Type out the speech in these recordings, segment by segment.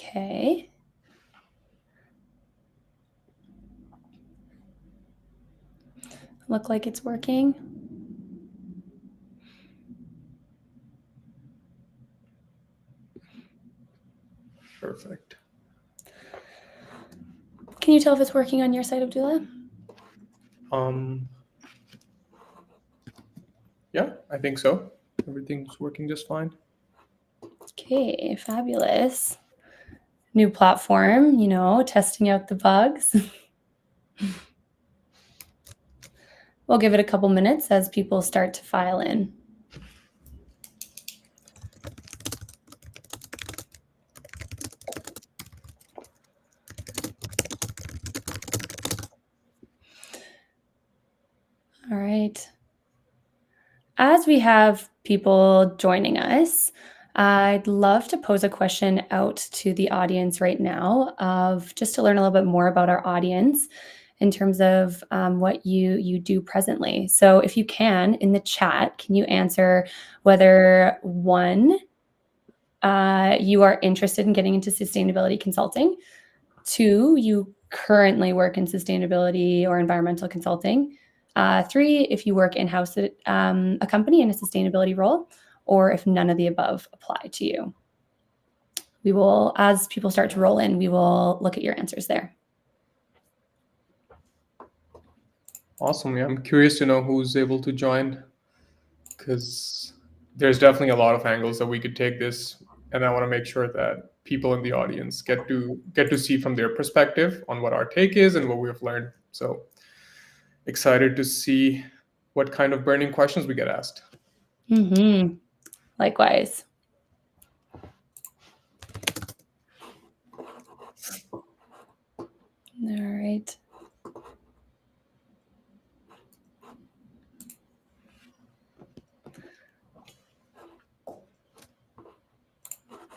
Okay. Look like it's working. Perfect. Can you tell if it's working on your side, Abdullah? Yeah, I think so. Everything's working just fine. Okay, fabulous. New platform, testing out the bugs. We'll give it a couple minutes as people start to file in. All right. As we have people joining us, I'd love to pose a question out to the audience right now of just to learn a little bit more about our audience in terms of what you do presently. So if you can, in the chat, can you answer whether one, you are interested in getting into sustainability consulting, two, you currently work in sustainability or environmental consulting, three, if you work in-house at a company in a sustainability role, or if none of the above apply to you. We will, as people start to roll in, we will look at your answers there. Awesome. Yeah, I'm curious to know who's able to join, because there's definitely a lot of angles that we could take this, and I want to make sure that people in the audience get to see from their perspective on what our take is and what we've learned. So excited to see what kind of burning questions we get asked. Mm-hmm. Likewise. All right.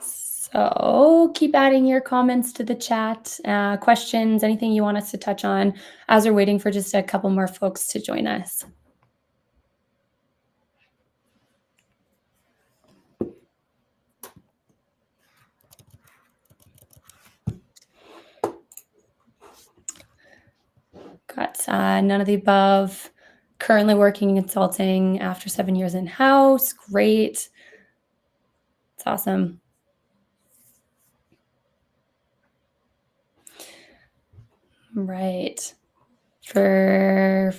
So keep adding your comments to the chat, questions, anything you want us to touch on as we're waiting for just a couple more folks to join us. Got none of the above. Currently working in consulting after 7 years in-house. Great. It's awesome. Right. For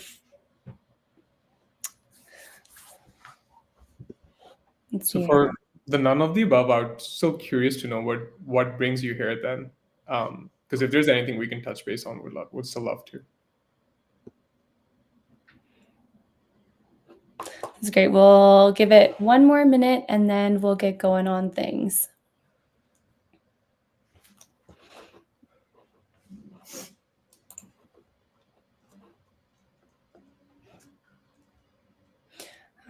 let's see. So for the none of the above, I'm so curious to know what brings you here then. Because if there's anything we can touch base on, would still love to. That's great. We'll give it one more minute and then we'll get going on things.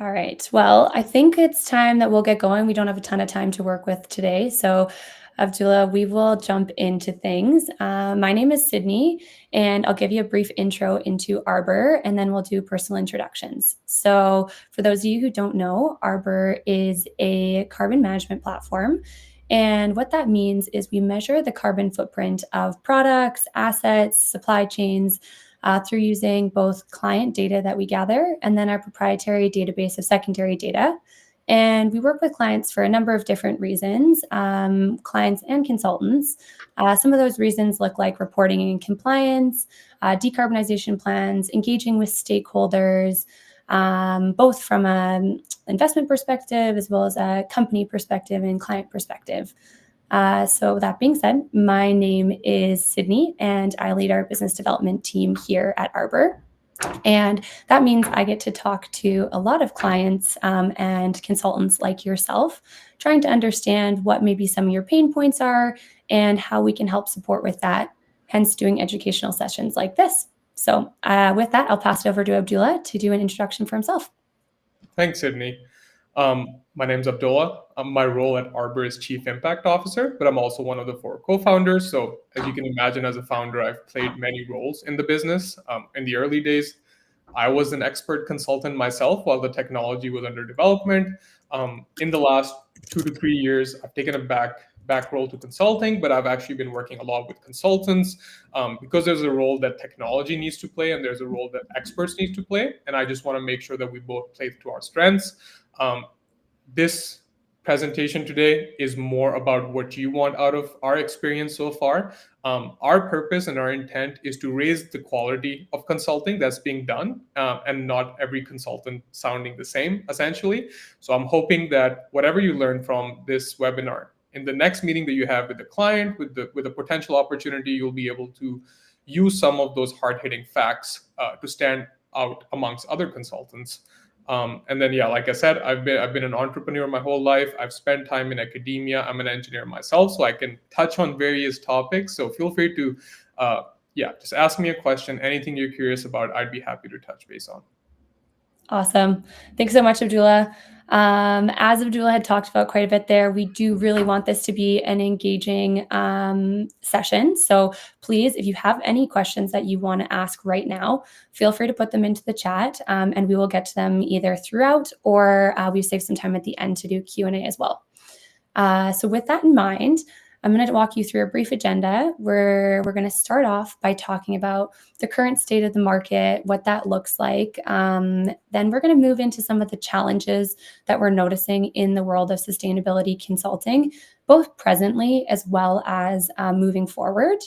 All right. Well, I think it's time that we'll get going. We don't have a ton of time to work with today. So, Abdullah, we will jump into things. My name is Sydney, and I'll give you a brief intro into Arbor, and then we'll do personal introductions. So, for those of you who don't know, Arbor is a carbon management platform. And what that means is we measure the carbon footprint of products, assets, supply chains, through using both client data that we gather and then our proprietary database of secondary data. And we work with clients for a number of different reasons, clients and consultants. Some of those reasons look like reporting and compliance, decarbonization plans, engaging with stakeholders, both from an investment perspective as well as a company perspective and client perspective. So that being said, my name is Sydney, and I lead our business development team here at Arbor. And that means I get to talk to a lot of clients and consultants like yourself, trying to understand what maybe some of your pain points are and how we can help support with that, hence doing educational sessions like this. So with that, I'll pass it over to Abdullah to do an introduction for himself. Thanks, Sydney. My name's Abdullah. My role at Arbor is Chief Impact Officer, but I'm also one of the 4 co-founders. So as you can imagine, as a founder, I've played many roles in the business. In the early days, I was an expert consultant myself while the technology was under development. In the last 2 to 3 years, I've taken a back back role to consulting, but I've actually been working a lot with consultants because there's a role that technology needs to play and there's a role that experts need to play. And I just want to make sure that we both play to our strengths. This presentation today is more about what you want out of our experience so far. Our purpose and our intent is to raise the quality of consulting that's being done, and not every consultant sounding the same, essentially. So I'm hoping that whatever you learn from this webinar, in the next meeting that you have with the client, with the potential opportunity, you'll be able to use some of those hard-hitting facts to stand out amongst other consultants. And then, yeah, like I said, I've been an entrepreneur my whole life. I've spent time in academia. I'm an engineer myself, so I can touch on various topics. So feel free to, yeah, just ask me a question. Anything you're curious about, I'd be happy to touch base on. Awesome. Thanks so much, Abdullah. As Abdullah had talked about quite a bit there, we do really want this to be an engaging session. So please, if you have any questions that you want to ask right now, feel free to put them into the chat, and we will get to them either throughout or we've saved some time at the end to do Q&A as well. So with that in mind, I'm going to walk you through a brief agenda where we're going to start off by talking about the current state of the market, what that looks like. Then we're going to move into some of the challenges that we're noticing in the world of sustainability consulting, both presently as well as moving forward.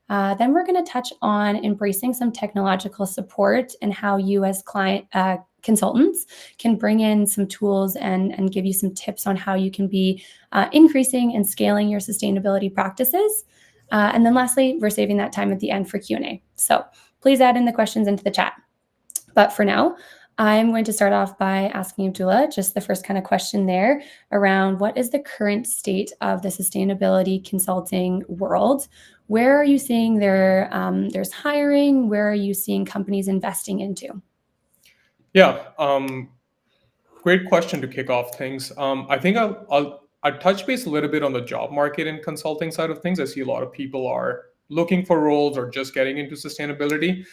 Then we're going to touch on embracing some technological support and how you as client consultants can bring in some tools and give you some tips on how you can be increasing and scaling your sustainability practices. And then lastly, we're saving that time at the end for Q&A. So please add in the questions into the chat. But for now, I'm going to start off by asking Abdullah just the first kind of question there around what is the current state of the sustainability consulting world? Where are you seeing there's hiring? Where are you seeing companies investing into? Yeah, great question to kick off things. I think I'll touch base a little bit on the job market and consulting side of things. I see a lot of people are looking for roles or just getting into sustainability.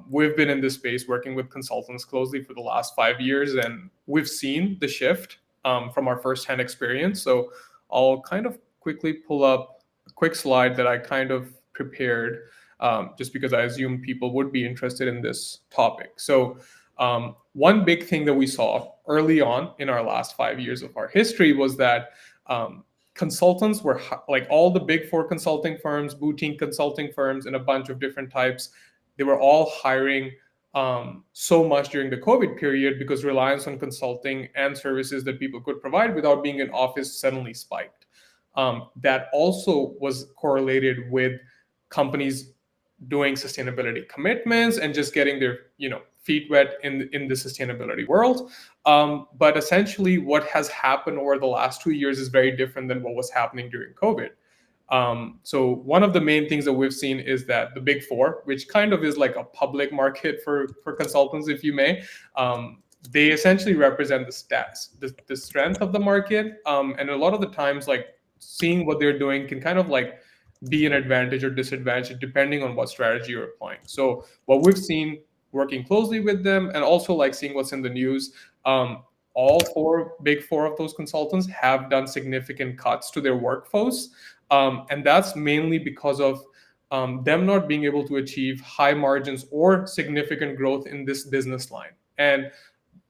We've been in this space working with consultants closely for the last 5 years, and we've seen the shift from our firsthand experience. So I'll kind of quickly pull up a quick slide that I kind of prepared, just because I assume people would be interested in this topic. So one big thing that we saw early on in our last 5 years of our history was that consultants were like all the big four consulting firms, boutique consulting firms, and a bunch of different types. They were all hiring so much during the COVID period because reliance on consulting and services that people could provide without being in office suddenly spiked. That also was correlated with companies doing sustainability commitments and just getting their feet wet in the sustainability world. But essentially what has happened over the last 2 years is very different than what was happening during COVID. So one of the main things that we've seen is that the big four, which kind of is like a public market for consultants, if you may, they essentially represent the stats, the strength of the market. And a lot of the times, like seeing what they're doing can kind of like be an advantage or disadvantage depending on what strategy you're applying. So what we've seen working closely with them and also like seeing what's in the news, all big four of those consultants have done significant cuts to their workforce. And that's mainly because of them not being able to achieve high margins or significant growth in this business line. And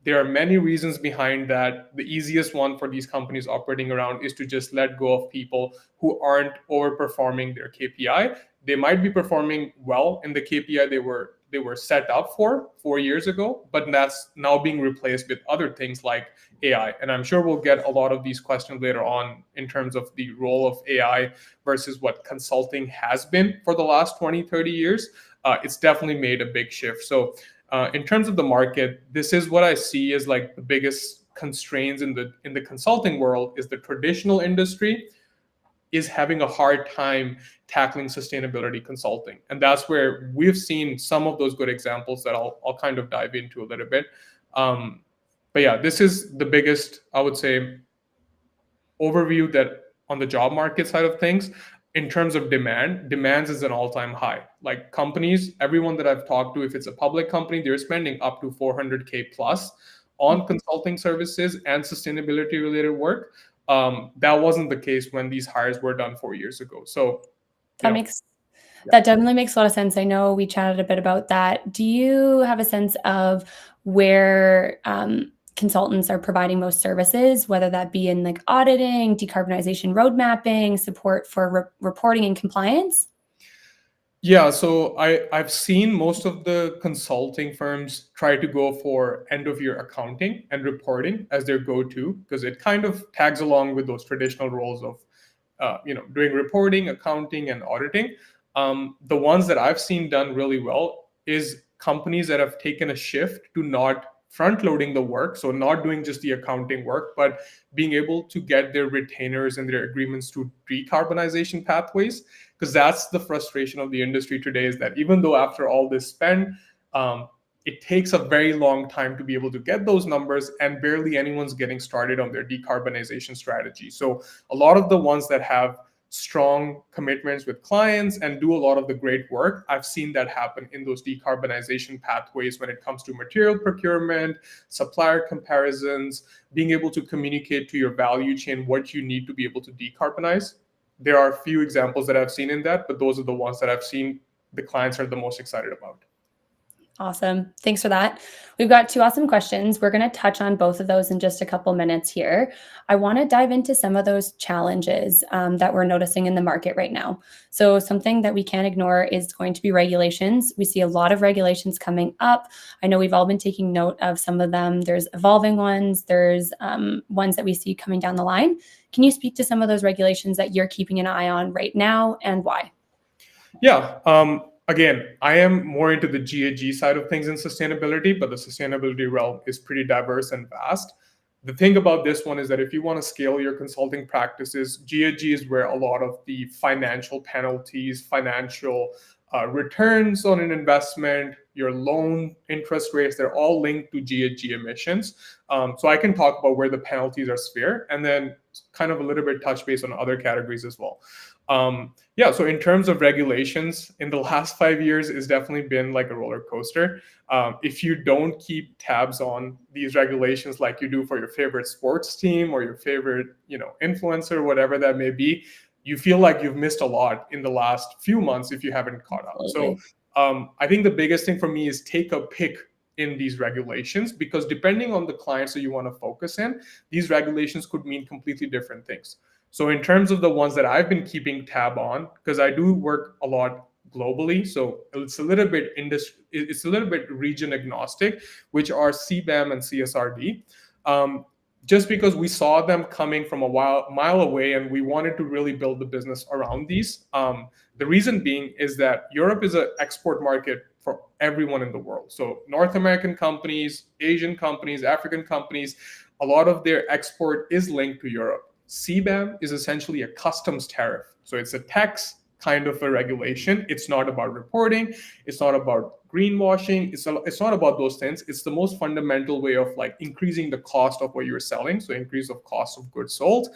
there are many reasons behind that. The easiest one for these companies operating around is to just let go of people who aren't overperforming their KPI. They might be performing well in the KPI they were set up for 4 years ago, but that's now being replaced with other things like AI. And I'm sure we'll get a lot of these questions later on in terms of the role of AI versus what consulting has been for the last 20, 30 years. It's definitely made a big shift. So in terms of the market, this is what I see as like the biggest constraints in the consulting world is the traditional industry is having a hard time tackling sustainability consulting. And that's where we've seen some of those good examples that I'll kind of dive into a little bit. But yeah, this is the biggest, I would say, overview that on the job market side of things. In terms of demands is an all-time high. Like companies, everyone that I've talked to, if it's a public company, they're spending up to 400K plus on consulting services and sustainability related work. That wasn't the case when these hires were done 4 years ago. So, you That know, makes yeah. that definitely makes a lot of sense. I know we chatted a bit about that. Do you have a sense of where consultants are providing most services, whether that be in like auditing, decarbonization road mapping, support for reporting and compliance? Yeah, so I've seen most of the consulting firms try to go for end of year accounting and reporting as their go-to, because it kind of tags along with those traditional roles of doing reporting, accounting, and auditing. The ones that I've seen done really well is companies that have taken a shift to not front loading the work, so not doing just the accounting work, but being able to get their retainers and their agreements to decarbonization pathways, because that's the frustration of the industry today, is that even though after all this spend, um, it takes a very long time to be able to get those numbers, and barely anyone's getting started on their decarbonization strategy. So a lot of the ones that have strong commitments with clients and do a lot of the great work, I've seen that happen in those decarbonization pathways when it comes to material procurement, supplier comparisons, being able to communicate to your value chain what you need to be able to decarbonize. There are a few examples that I've seen in that, but those are the ones that I've seen the clients are the most excited about. Awesome. Thanks for that. We've got two awesome questions. We're going to touch on both of those in just a couple minutes here. I want to dive into some of those challenges that we're noticing in the market right now. So, something that we can't ignore is going to be regulations. We see a lot of regulations coming up. I know we've all been taking note of some of them. There's evolving ones, there's ones that we see coming down the line. Can you speak to some of those regulations that you're keeping an eye on right now and why? Yeah. Again, I am more into the GAG side of things in sustainability, but the sustainability realm is pretty diverse and vast. The thing about this one is that if you want to scale your consulting practices, GAG is where a lot of the financial penalties, financial returns on an investment, your loan interest rates, they're all linked to GAG emissions. So I can talk about where the penalties are severe, and then kind of a little bit touch base on other categories as well. Yeah, so in terms of regulations, in the last 5 years, it's definitely been like a roller coaster. If you don't keep tabs on these regulations like you do for your favorite sports team or your favorite, influencer, whatever that may be, you feel like you've missed a lot in the last few months if you haven't caught up. So Absolutely. I think the biggest thing for me is take a pick in these regulations, because depending on the clients that you want to focus in, these regulations could mean completely different things. So in terms of the ones that I've been keeping tab on, because I do work a lot globally, so it's a little bit it's a little bit region agnostic, which are CBAM and CSRD. Just because we saw them coming from a mile away, and we wanted to really build the business around these. The reason being is that Europe is an export market for everyone in the world. So North American companies, Asian companies, African companies, a lot of their export is linked to Europe. CBAM is essentially a customs tariff. So it's a tax kind of a regulation. It's not about reporting. It's not about greenwashing. It's not about those things. It's the most fundamental way of like increasing the cost of what you're selling. So increase of cost of goods sold.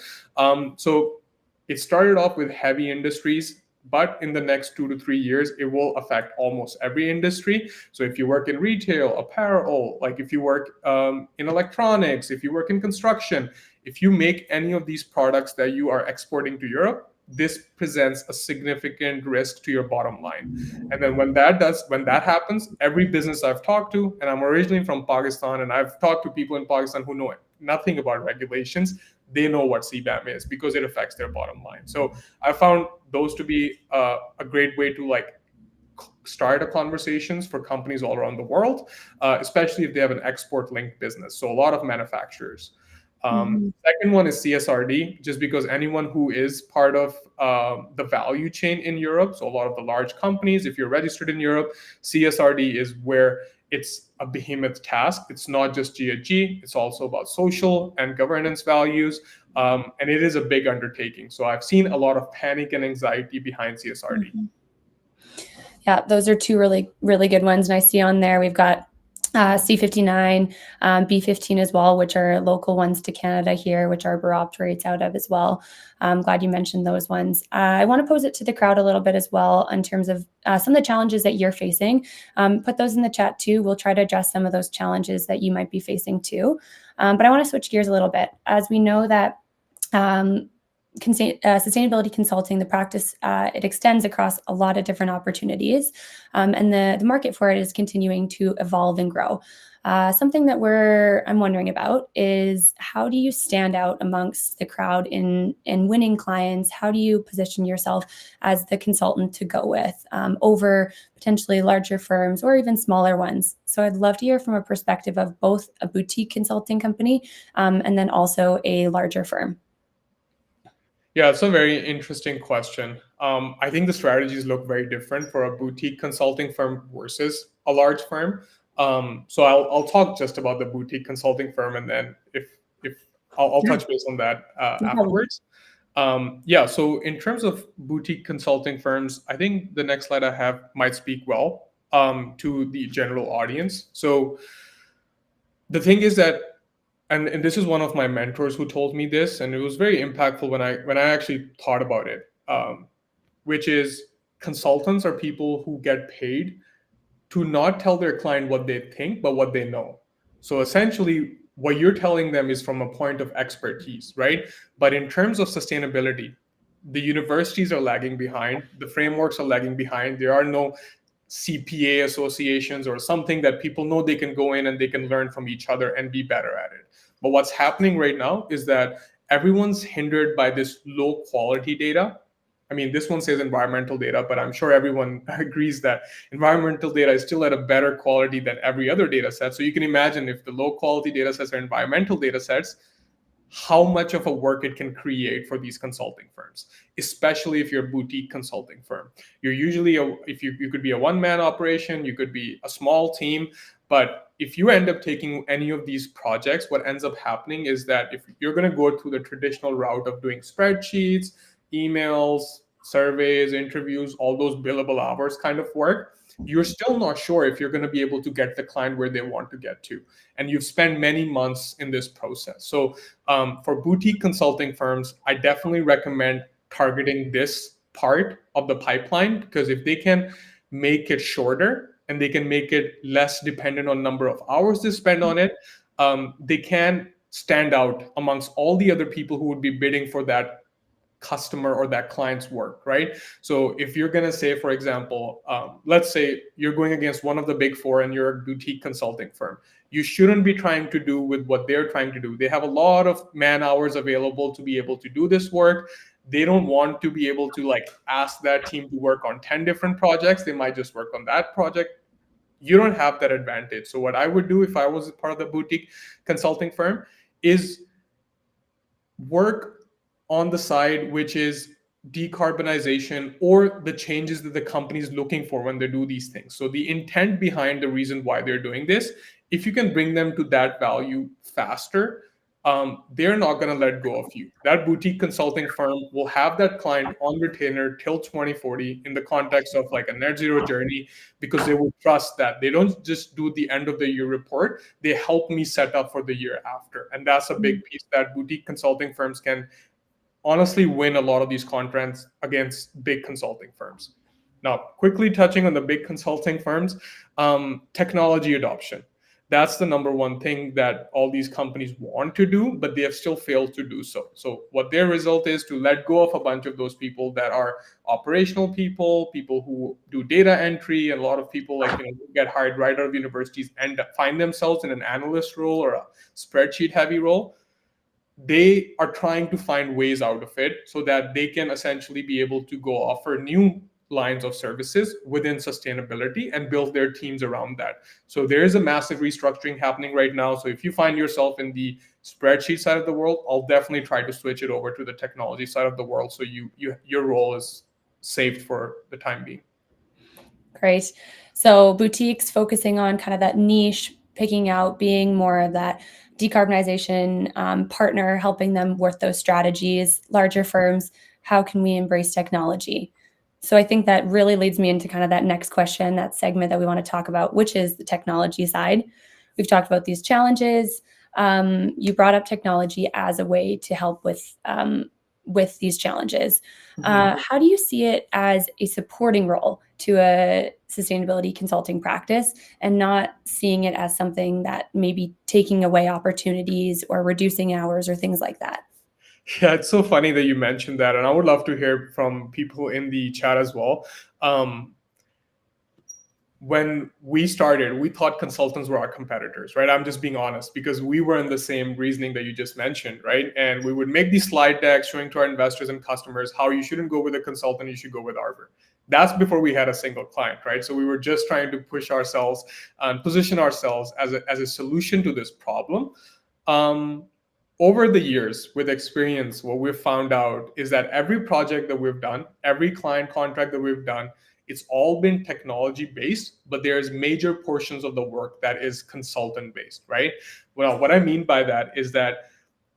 So it started off with heavy industries, but in the next 2 to 3 years, it will affect almost every industry. So if you work in retail, apparel, like if you work in electronics, if you work in construction, if you make any of these products that you are exporting to Europe, this presents a significant risk to your bottom line. And then when that happens, every business I've talked to, and I'm originally from Pakistan, and I've talked to people in Pakistan who know nothing about regulations, they know what CBAM is because it affects their bottom line. So I found those to be a great way to like start a conversations for companies all around the world, especially if they have an export linked business. So a lot of manufacturers. Mhm. Second one is CSRD, just because anyone who is part of the value chain in Europe, so a lot of the large companies, if you're registered in Europe, CSRD is where it's a behemoth task. It's not just GHG, it's also about social and governance values. And it is a big undertaking. So I've seen a lot of panic and anxiety behind CSRD. Mhm. Yeah, those are two really, really good ones. And I see on there we've got C59, B15 as well, which are local ones to Canada here, which Arbor operates out of as well. I'm glad you mentioned those ones. I want to pose it to the crowd a little bit as well in terms of some of the challenges that you're facing. Put those in the chat too. We'll try to address some of those challenges that you might be facing too. But I want to switch gears a little bit. As we know that sustainability consulting, the practice, it extends across a lot of different opportunities, and the market for it is continuing to evolve and grow. Something that I'm wondering about is, how do you stand out amongst the crowd in winning clients? How do you position yourself as the consultant to go with, over potentially larger firms or even smaller ones? So I'd love to hear from a perspective of both a boutique consulting company, and then also a larger firm. Yeah, it's a very interesting question. I think the strategies look very different for a boutique consulting firm versus a large firm. So I'll talk just about the boutique consulting firm, and then if I'll Yeah, touch base on that no problem. afterwards. Yeah, so in terms of boutique consulting firms, I think the next slide I have might speak well to the general audience. So the thing is that, and this is one of my mentors who told me this, and it was very impactful when I actually thought about it, which is, consultants are people who get paid to not tell their client what they think, but what they know. So essentially, what you're telling them is from a point of expertise, right? But in terms of sustainability, the universities are lagging behind, the frameworks are lagging behind. There are no CPA associations or something that people know they can go in and they can learn from each other and be better at it. But what's happening right now is that everyone's hindered by this low quality data. I mean, this one says environmental data, but I'm sure everyone agrees that environmental data is still at a better quality than every other data set. So you can imagine, if the low quality data sets are environmental data sets, how much of a work it can create for these consulting firms, especially if you're a boutique consulting firm. You're usually if you could be a one-man operation, you could be a small team, but if you end up taking any of these projects, what ends up happening is that if you're going to go through the traditional route of doing spreadsheets, emails, surveys, interviews, all those billable hours kind of work, you're still not sure if you're going to be able to get the client where they want to get to. And you've spent many months in this process. So for boutique consulting firms, I definitely recommend targeting this part of the pipeline, because if they can make it shorter and they can make it less dependent on number of hours they spend on it, they can stand out amongst all the other people who would be bidding for that customer or that client's work, right? So if you're going to say, for example, let's say you're going against one of the big four and you're a boutique consulting firm, you shouldn't be trying to do with what they're trying to do. They have a lot of man hours available to be able to do this work. They don't want to be able to like ask that team to work on 10 different projects. They might just work on that project. You don't have that advantage. So what I would do if I was a part of the boutique consulting firm is work on the side, which is decarbonization or the changes that the company is looking for when they do these things. So the intent behind the reason why they're doing this, if you can bring them to that value faster, they're not going to let go of you. That boutique consulting firm will have that client on retainer till 2040 in the context of like a net zero journey, because they will trust that they don't just do the end of the year report, they help me set up for the year after. And that's a big piece that boutique consulting firms can honestly win a lot of these contracts against big consulting firms. Now, quickly touching on the big consulting firms, technology adoption. That's the number one thing that all these companies want to do, but they have still failed to do so. So what their result is to let go of a bunch of those people that are operational people, people who do data entry, and a lot of people like get hired right out of universities and find themselves in an analyst role or a spreadsheet heavy role. They are trying to find ways out of it so that they can essentially be able to go offer new lines of services within sustainability and build their teams around that. So there is a massive restructuring happening right now. So if you find yourself in the spreadsheet side of the world, I'll definitely try to switch it over to the technology side of the world, so your role is saved for the time being. Great. So boutiques focusing on kind of that niche, picking out, being more of that decarbonization partner, helping them with those strategies. Larger firms, how can we embrace technology? So I think that really leads me into kind of that next question, that segment that we want to talk about, which is the technology side. We've talked about these challenges. You brought up technology as a way to help with these challenges. How do you see it as a supporting role to a sustainability consulting practice, and not seeing it as something that may be taking away opportunities or reducing hours or things like that? Yeah, it's so funny that you mentioned that, and I would love to hear from people in the chat as well. Um, when we started, we thought consultants were our competitors, right? I'm just being honest because we were in the same reasoning that you just mentioned, right? And we would make these slide decks showing to our investors and customers how you shouldn't go with a consultant, you should go with Arbor. That's before we had a single client, right? So we were just trying to push ourselves and position ourselves as a solution to this problem. Um, Over the years, with experience, what we've found out is that every project that we've done, every client contract that we've done, it's all been technology based, but there's major portions of the work that is consultant based, right? Well, what I mean by that is that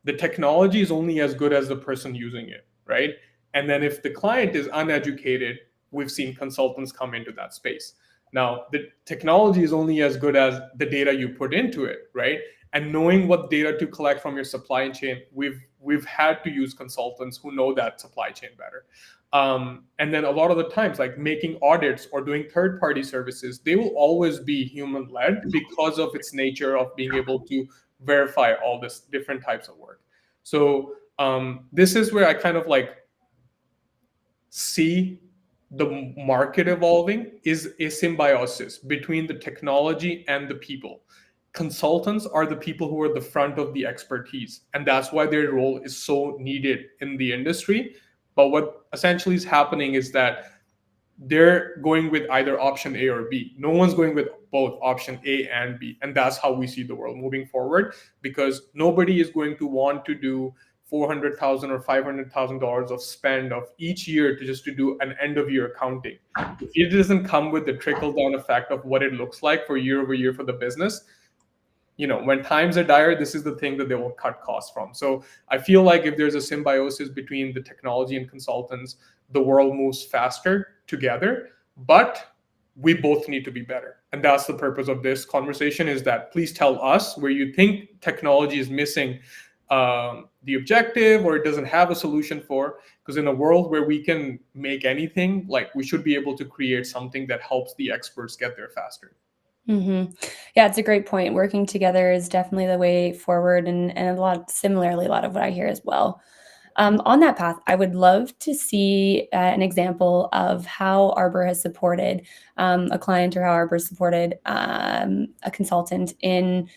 the technology is only as good as the person using it, right? And then if the client is uneducated, we've seen consultants come into that space. Now, the technology is only as good as the data you put into it, right? And knowing what data to collect from your supply chain, we've had to use consultants who know that supply chain better. And then a lot of the times, like making audits or doing third party services, they will always be human led because of its nature of being able to verify all this different types of work. So this is where I kind of like see the market evolving is a symbiosis between the technology and the people. Consultants are the people who are the front of the expertise, and that's why their role is so needed in the industry. But what essentially is happening is that they're going with either option A or B. No one's going with both option A and B. And that's how we see the world moving forward because nobody is going to want to do 400,000 or $500,000 of spend of each year to just to do an end of year accounting. If it doesn't come with the trickle down effect of what it looks like for year over year for the business, when times are dire, this is the thing that they will cut costs from. So I feel like if there's a symbiosis between the technology and consultants, the world moves faster together, but we both need to be better. And that's the purpose of this conversation, is that please tell us where you think technology is missing the objective or it doesn't have a solution for, because in a world where we can make anything, like we should be able to create something that helps the experts get there faster. Yeah, it's a great point. Working together is definitely the way forward, and a lot of what I hear as well. On that path, I would love to see an example of how Arbor has supported a client, or how Arbor supported a consultant in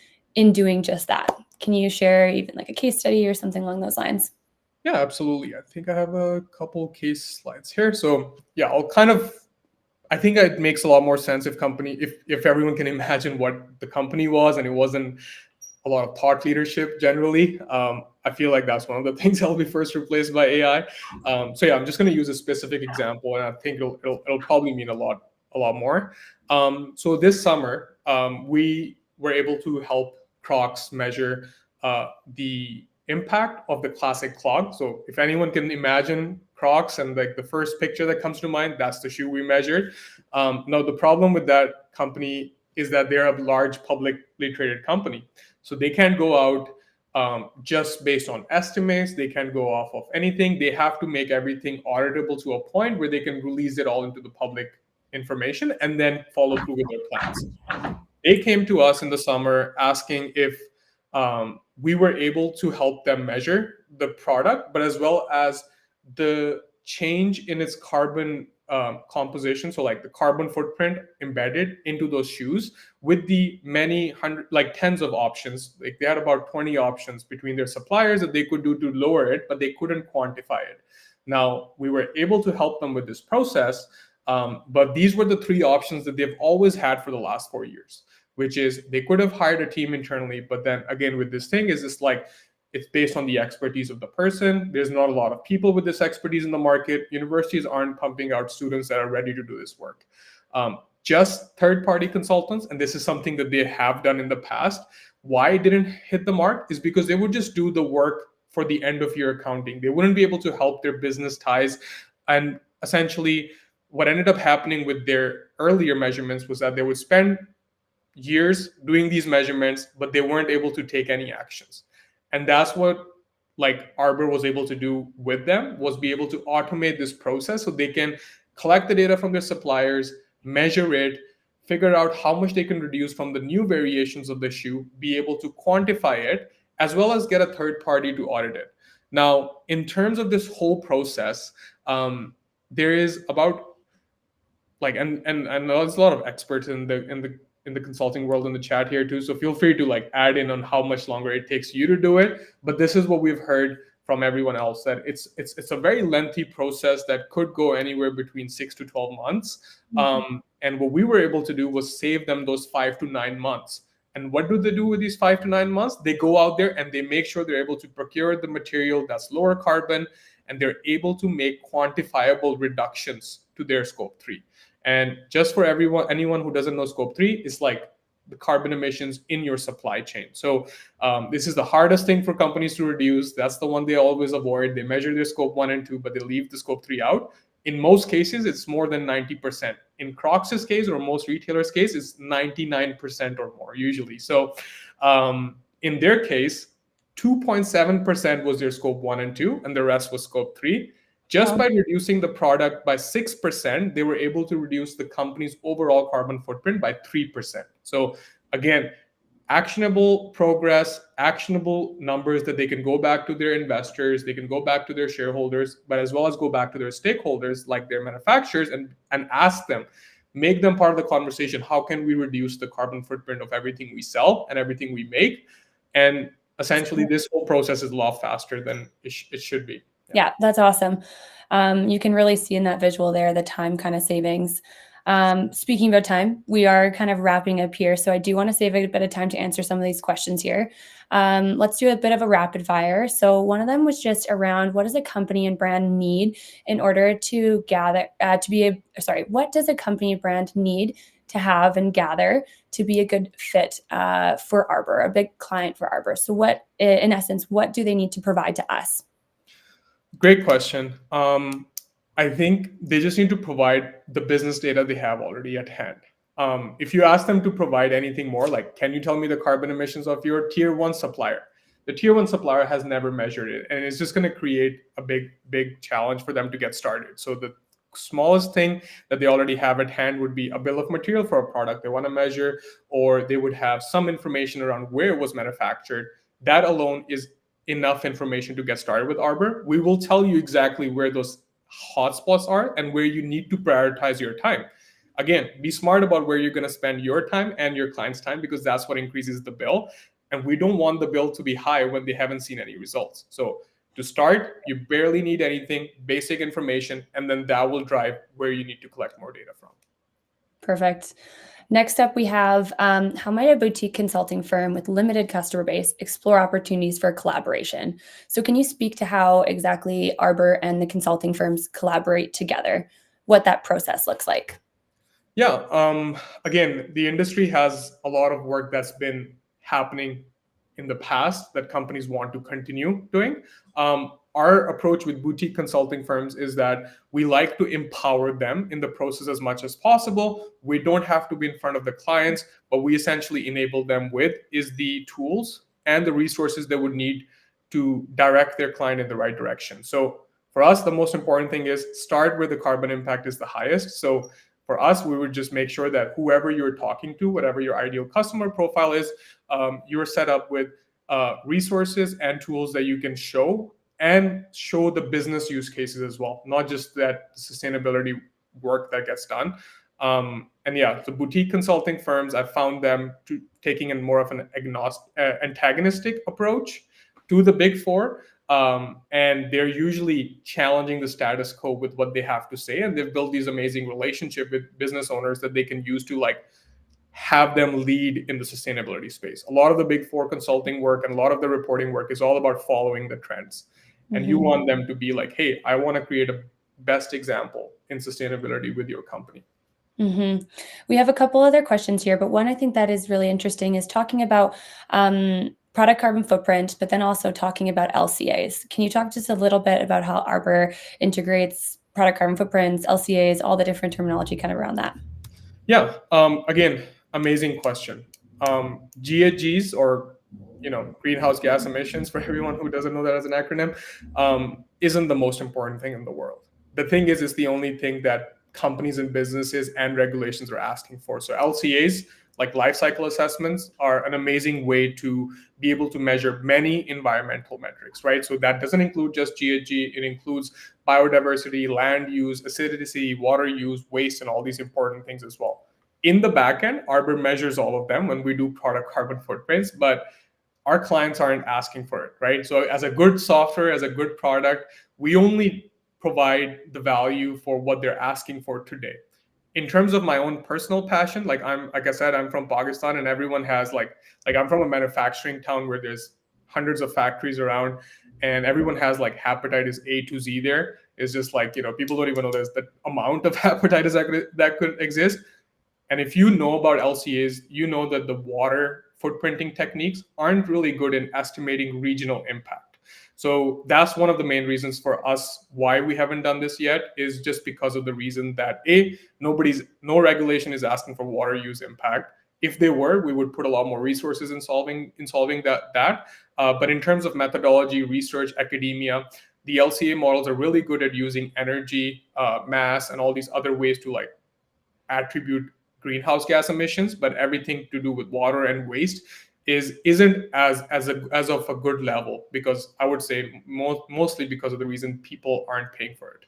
doing just that. Can you share even like a case study or something along those lines? Yeah, absolutely. I think I have a couple case slides here. So yeah, I'll kind of, I think it makes a lot more sense if everyone can imagine what the company was and it wasn't a lot of thought leadership generally. I feel like that's one of the things that'll be first replaced by AI. So yeah, I'm just going to use a specific example, and I think it'll probably mean a lot more. So this summer, we were able to help Crocs measure the impact of the classic clog. So if anyone can imagine Crocs and like the first picture that comes to mind, that's the shoe we measured. Now the problem with that company is that they're a large publicly traded company. So they can't go out just based on estimates. They can't go off of anything. They have to make everything auditable to a point where they can release it all into the public information and then follow through with their plans. They came to us in the summer asking if we were able to help them measure the product, but as well as the change in its carbon composition, so like the carbon footprint embedded into those shoes, with the many hundred, like tens of options. Like they had about 20 options between their suppliers that they could do to lower it, but they couldn't quantify it. Now we were able to help them with this process, but these were the three options that they've always had for the last 4 years, which is they could have hired a team internally, but then again with this thing is this like it's based on the expertise of the person. There's not a lot of people with this expertise in the market. Universities aren't pumping out students that are ready to do this work. Just third-party consultants, and this is something that they have done in the past. Why it didn't hit the mark is because they would just do the work for the end of year accounting. They wouldn't be able to help their business ties. And essentially, what ended up happening with their earlier measurements was that they would spend years doing these measurements, but they weren't able to take any actions. And that's what like Arbor was able to do with them, was be able to automate this process so they can collect the data from their suppliers, measure it, figure out how much they can reduce from the new variations of the shoe, be able to quantify it, as well as get a third party to audit it. Now, in terms of this whole process, there is about like and there's a lot of experts in the consulting world in the chat here too, so feel free to like add in on how much longer it takes you to do it. But this is what we've heard from everyone else, that it's a very lengthy process that could go anywhere between 6 to 12 months. And what we were able to do was save them those 5 to 9 months. And what do they do with these 5 to 9 months? They go out there and they make sure they're able to procure the material that's lower carbon, and they're able to make quantifiable reductions to their scope 3. And just for anyone who doesn't know, scope 3 is like the carbon emissions in your supply chain. So this is the hardest thing for companies to reduce. That's the one they always avoid. They measure their scope 1 and 2, but they leave the scope 3 out. In most cases, it's more than 90%. In Crocs' case, or most retailers' case, it's 99% or more usually. So in their case, 2.7% was their scope 1 and 2, and the rest was scope 3. Just by reducing the product by 6%, they were able to reduce the company's overall carbon footprint by 3%. So again, actionable progress, actionable numbers that they can go back to their investors, they can go back to their shareholders, but as well as go back to their stakeholders like their manufacturers, and ask them, make them part of the conversation. How can we reduce the carbon footprint of everything we sell and everything we make? And essentially, this whole process is a lot faster than it should be. Yeah, that's awesome. You can really see in that visual there the time kind of savings. Speaking about time, we are kind of wrapping up here, so I do want to save a bit of time to answer some of these questions here. Let's do a bit of a rapid fire. So one of them was just around, what does a company and brand need in order to gather what does a company and brand need to have and gather to be a good fit for Arbor, a big client for Arbor? So what, in essence, what do they need to provide to us? Great question. I think they just need to provide the business data they have already at hand. If you ask them to provide anything more, like, can you tell me the carbon emissions of your tier 1 supplier? The tier 1 supplier has never measured it, and it's just going to create a big challenge for them to get started. So the smallest thing that they already have at hand would be a bill of material for a product they want to measure, or they would have some information around where it was manufactured. That alone is enough information to get started with Arbor. We will tell you exactly where those hotspots are and where you need to prioritize your time. Again, be smart about where you're going to spend your time and your client's time, because that's what increases the bill. And we don't want the bill to be high when they haven't seen any results. So to start, you barely need anything, basic information, and then that will drive where you need to collect more data from. Perfect. Next up, we have how might a boutique consulting firm with limited customer base explore opportunities for collaboration? So can you speak to how exactly Arbor and the consulting firms collaborate together, what that process looks like? Yeah, again, the industry has a lot of work that's been happening in the past that companies want to continue doing. Our approach with boutique consulting firms is that we like to empower them in the process as much as possible. We don't have to be in front of the clients, but we essentially enable them with is the tools and the resources they would need to direct their client in the right direction. So for us, the most important thing is start where the carbon impact is the highest. So for us, we would just make sure that whoever you're talking to, whatever your ideal customer profile is, you're set up with resources and tools that you can show the business use cases as well, not just that sustainability work that gets done. And yeah, the boutique consulting firms, I found them taking in more of an antagonistic approach to the big four. And they're usually challenging the status quo with what they have to say. And they've built these amazing relationships with business owners that they can use to like have them lead in the sustainability space. A lot of the big four consulting work and a lot of the reporting work is all about following the trends. And you want them to be like, hey, I want to create a best example in sustainability with your company. We have a couple other questions here, but one I think that is really interesting is talking about product carbon footprint, but then also talking about LCAs. Can you talk just a little bit about how Arbor integrates product carbon footprints, LCAs, all the different terminology kind of around that? Yeah, again, amazing question. GHGs, or greenhouse gas emissions, for everyone who doesn't know that as an acronym, isn't the most important thing in the world. The thing is, it's the only thing that companies and businesses and regulations are asking for. So LCAs, like life cycle assessments are an amazing way to be able to measure many environmental metrics, right? So that doesn't include just GHG, it includes biodiversity, land use, acidity, water use, waste, and all these important things as well. In the back end, Arbor measures all of them when we do product carbon footprints, but our clients aren't asking for it, right? So as a good software, as a good product, we only provide the value for what they're asking for today. In terms of my own personal passion, like I said, I'm from Pakistan, and everyone has like I'm from a manufacturing town where there's hundreds of factories around, and everyone has like hepatitis A to Z there. It's just like, people don't even know there's the amount of hepatitis that could exist. And if you know about LCAs, you know that the water footprinting techniques aren't really good in estimating regional impact. So that's one of the main reasons for us why we haven't done this yet, is just because of the reason that no regulation is asking for water use impact. If they were, we would put a lot more resources in solving that. But in terms of methodology, research, academia, the LCA models are really good at using energy, mass, and all these other ways to like attribute greenhouse gas emissions, but everything to do with water and waste isn't as of a good level, because I would say mostly because of the reason people aren't paying for it.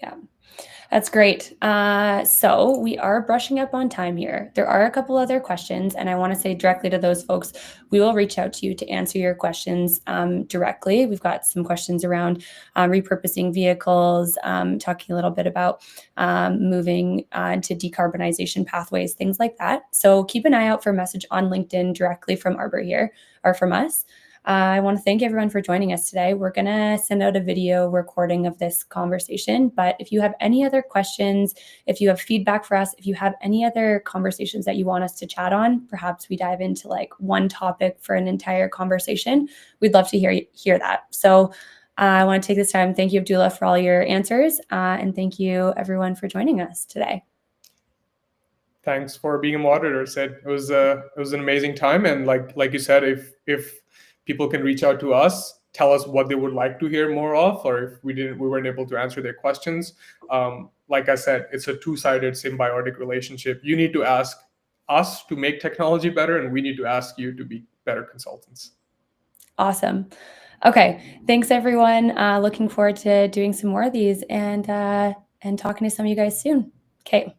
Yeah. That's great. So we are brushing up on time here. There are a couple other questions, and I want to say directly to those folks, we will reach out to you to answer your questions directly. We've got some questions around repurposing vehicles, talking a little bit about moving to decarbonization pathways, things like that. So keep an eye out for a message on LinkedIn directly from Arbor here, or from us. I want to thank everyone for joining us today. We're going to send out a video recording of this conversation, but if you have any other questions, if you have feedback for us, if you have any other conversations that you want us to chat on, perhaps we dive into like one topic for an entire conversation, we'd love to hear that. So I want to take this time. Thank you, Abdullah, for all your answers, and thank you everyone for joining us today. Thanks for being a moderator, Sid. It was an amazing time, and like you said, if people can reach out to us, tell us what they would like to hear more of, or if we weren't able to answer their questions. Like I said, it's a two-sided symbiotic relationship. You need to ask us to make technology better, and we need to ask you to be better consultants. Awesome. Okay, thanks everyone. Looking forward to doing some more of these and talking to some of you guys soon. Okay.